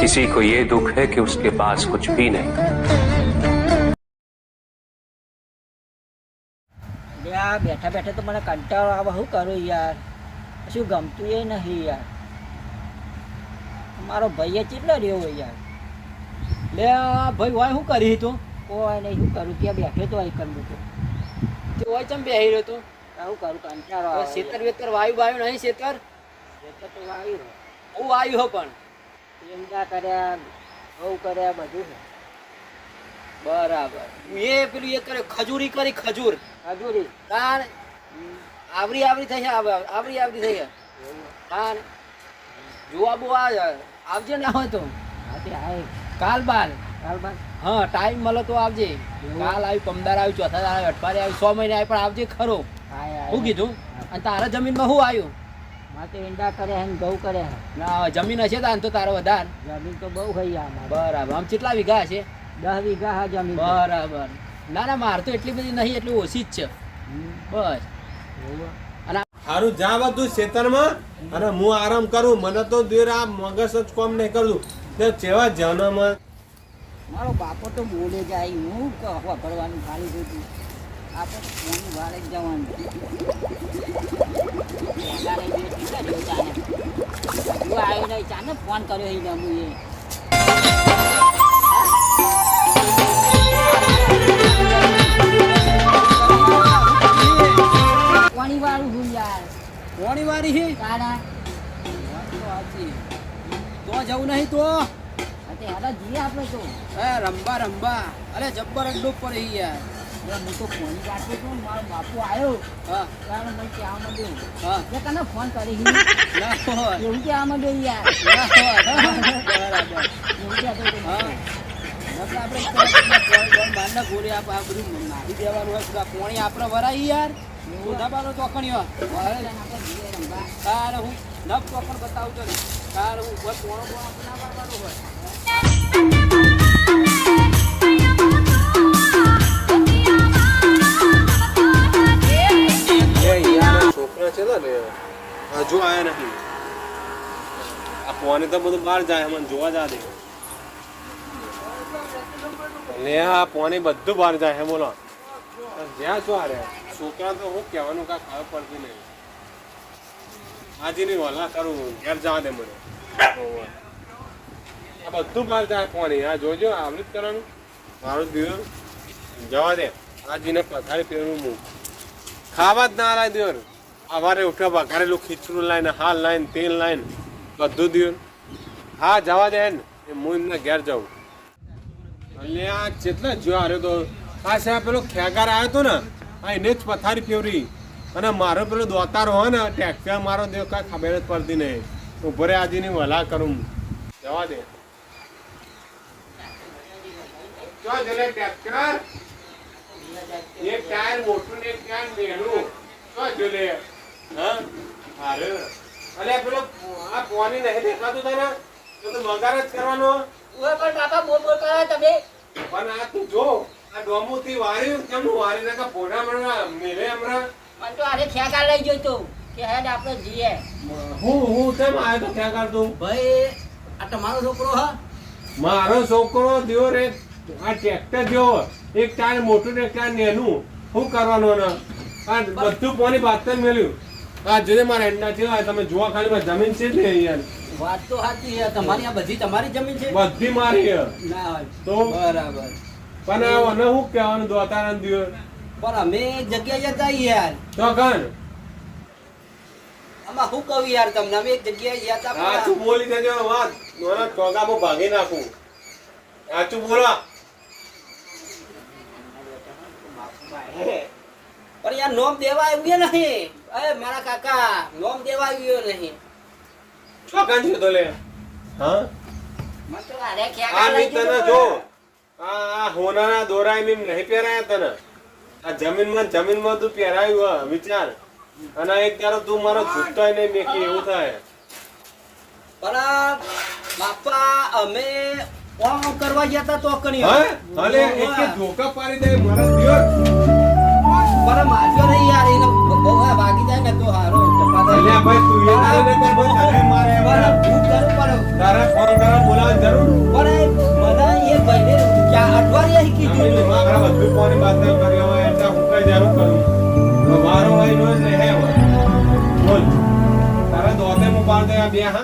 किसी को ये दुख है कि उसके पास कुछ भी नहीं। યાર બેઠા બેઠા તો મને કંટાળો આવે, શું કરું યાર, શું ગમતું એ નહીં યાર. મારો ભાઈ કેટલો રહ્યો હોય યાર. લે ભાઈ હોય શું કરી તું? કોઈ નહીં, શું કરું ત્યાં બેઠો તો અહીં કરવું તો તે હોય ચમ બેહી રહ્યો તું? શું કરું, કંટાળો આવે. શેતર વેતર વાયુ બાયુ નહીં શેતર? શેતર તો વાવ્યું હું વાયુ હો પણ ઈંડા કર્યા, ઘઉં કર્યા, બધું છે. બરાબર. એ પેલું એ કરે ખજૂરી કરી ખજૂર હજુરી તાર આવરી આવરી થઈ આવરી આવરી થઈ તાર જોવા બોવા આવજે ના હોય તો હાથે આય કાલ બાર કાલ બાદ હા ટાઈમ મળે તો આવજે. કાલ આવ્યું, પમદાર આવ્યું, ચોથા દાડે અઠવાડિયે આવ્યું, 6 મહિને આવ્યું, પણ આવજે ખરો. આય શું કીધું? અને તારા જમીનમાં શું આવ્યું? મારે ઈંડા કર્યા ને ઘઉં કર્યા. ના જમીન હશે તાન તો તારો વધાર. જમીન તો બહુ થઈ અમારે. બરાબર. આમ કેટલા વીઘા હશે? 10 વીઘા હા જમીન. બરાબર. ના ના મારે તો એટલી બધી નહીં, એટલી ઓછી જ છે બસ. અને સારું જા બધું ખેતરમાં અને હું આરામ કરું. મને તો દેર આ મગજ જ કોમ નહીં કરું તે જેવા જન્મમાં મારો બાપો તો બોલે જાય, હું વાપરવાનું ખાલી જોતું. આપણે ફોન વાળે જ જવાનું. તું આવ્યો નહીં, ચાને ફોન કર્યો એ ગમું એ. કોની વાળું હું યાર કોણી વારી છે તારા તો જવું નહીં તો હારા જઈએ આપણે તો. રંબા રંબા અરે જબ્બર અડ્ડો પર યાર. હું તો ફોન કાઢતો હતો, મારો બાપુ આવ્યો હા ત્યારે મને કહેવા માંડ્યો હા કે તને ફોન કરી ના હોય એવું કહેવા માંડ્યો યાર. ના હોય બરાબર. એવું કહેતો હતો. હા આપણે બારના ગોળી આ બધું નાખી દેવાનું હોય. પોણી આપણે વરાઈ યાર મોઢાબાનો ચોકણીઓ આપણે જઈએ રમવા. તારે હું નવ ચોકણ બતાવતો ને તારે હું પોણો પોણો ના મારવાનો હોય. છોકરા છે ને હજુ આયા નથી. આ પોને તો બધું બહાર જાય, મને જોવા જા દે. લે આ પોને બધું બહાર જાય હે. બોલો જ્યાં શું આ રહ્યા છોકરા તો હું કહેવાનું કાંઈ ખબર પડતી નહીં. આજની વલા કરું ઘેર જવા દે મને. આ બધું બહાર જાય પોણી. આ જોજો આવૃત કરવાનું મારું દિવસ જવા દે. આજીને પથારી ફેરવું હું ખાવા જ ના લાય દિવસ. અમારે ઉઠવા વઘારેલું ખીચડું લાઈને હાલ લાઈને તેલ લાઈને બધું દિવસ. હા જવા દે ને એ હું એમને ઘેર જાઉં. એટલે આ કેટલા જો હાર્યો તો આ સાહેબ પેલો ખેગાર આવ્યો હતો ને આ એને જ પથારી ફેવરી. અને મારો પેલો દોતારો હોય ને ટેક્ટર મારો દેવ કાંઈ ખબર જ પડતી નહીં. ઉભો રે આજની વલા કરું જવા દે. જો જલે ટેક્ટર એક ટાયર મોટું ને એક ટાયર નેનું તો જલે હા અરે અલે પેલો આ પોની નહીં દેખાતું તને તો વગાર જ કરવાનો. ઓય પણ બાપા બોલ બોલ કરો તમે. પણ આ તું જો આ ડોમુથી વાર્યું કેમનું વારી નાખા પોડા મળવા મેરે હમણાં. મને તો આરે ખ્યાલ લઈ ગયો તો કે હેડ આપણે જઈએ. હું કેમ આવ્યો તો ક્યાં કરતું ભાઈ આ તમારો છોકરો હા? મારો છોકરો દિયો રે આ ટ્રેક્ટર જો એક ટાયર મોટું ને એક ટાયર નેનું શું કરવાનું ને આ બધું પોની બાદ મેળ્યું. આ જોડે મારા હેડના છે તમે જોવા ખાલી જમીન છે ને યાર. વાત તો સાચી છે તમારી. આ બધી તમારી જમીન છે? બધી મારી છે. ના હોય તો બરાબર. પણ મને શું કહેવાનું દોતારા દિયો પણ અમે એક જગ્યાએ જતા યાર. તો કણ આમાં શું કહું યાર તમને? અમે એક જગ્યાએ જતા સાચું બોલી દેજો વાત નોના ટોગામાં ભાગી નાખું. સાચું બોલો. પણ યાર નોમ દેવા આવ્યું નહીં. અરે મારા કાકા નોમ દેવા આવ્યો નહીં. શું કાંઈ તો લે હા મને તો આરે આ ખ્યાલ લઈ મી તને ગયો. જો આ હોનાના દોરાય મી નહીં પહેરાયા તને. આ જમીનમાં તું પહેરાયું હ વિચાર. અને એક તારો તું મારો છૂટતાય નહીં મેકી એવું થાય. પણ બાપા અમે ઓમ કરવા ગયા તા તો કણી હા ભલે એક ધોકા પાડી દે મારા દિવસ બરાબર મારજો નહીં યાર એને બહુ વાગી જાય ને તો હારો ચપા થાય. અલ્યા ભાઈ તું એ તારે ને કોઈ તને મારે બરાબર, ભૂખ કરું પણ તારે ફોન કરવા બોલાવવાની જરૂર પણ બધા એ ભાઈને ક્યાં અઠવાડિયા ઈ કીધું અમે હતું. મારા બધું કોની બાત કર્યો હોય એટલે હું કઈ જરૂર કરું મારો હોય નો જ રહે હોય બોલ તારા દોતે હું પાડ દે આ બે હા